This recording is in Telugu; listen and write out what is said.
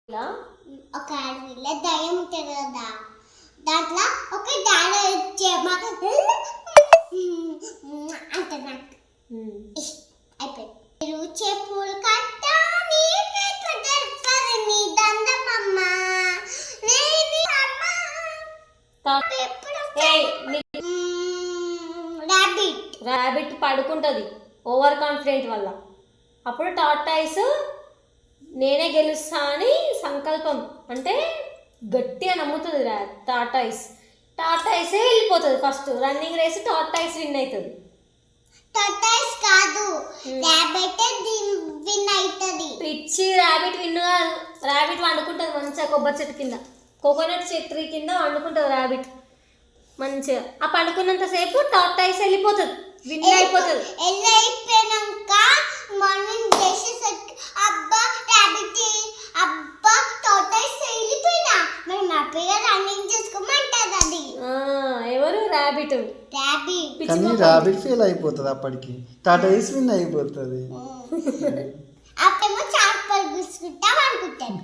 ఒక అడవిలో దయ్యం ఉంటుంది కదా, దాంట్లో ఒక డాడీ వచ్చేమా అంటే నాకు అయిపోయింది. చెప్పులు కట్ట నీ దందమ్మ ర్యాబిట్ పడుకుంటుంది ఓవర్ కాన్ఫిడెంట్ వల్ల. అప్పుడు టార్టాయిస్ నేనే గెలుస్తా అని సంకల్పం అంటే గట్టిగా నమ్ముతుంది టార్టాయిసే వెళ్ళిపోతుంది. First running race tortoise win అవుతుంది. టార్టాయిస్ కాదు, ర్యాబిట్ విన్ అవుతుంది. పిచ్చి, ర్యాబిట్ విన్ కాదు. ర్యాబిట్ వండుకుంటుంది మంచిగా కొబ్బరి చెట్టు కింద, కోకోనట్ ట్రీ కింద వండుకుంటుంది ర్యాబిట్ మంచిగా. ఆ పండుకున్నంతసేపు టార్టాయిస్ వెళ్ళిపోతుంది, విన్ అయిపోతుంది. అయిపోయినాక మార్నింగ్ చేసేసరికి అబ్బా ర్యాబిట్ అబ్బా టార్టాయిస్ వెళ్ళిపోయినా మరి నా పేరు రన్నింగ్ చేసుకోమంటది అది. ఎవరు? ర్యాబిట్. కానీ ర్యాబిట్ ఫెయిల్ అయిపోతుంది, అప్పటికి టార్టాయిస్ విన్ అయిపోతుంది. అప్పుడేమో చాపలు గుసుకుంటాం అనుకుంటాను.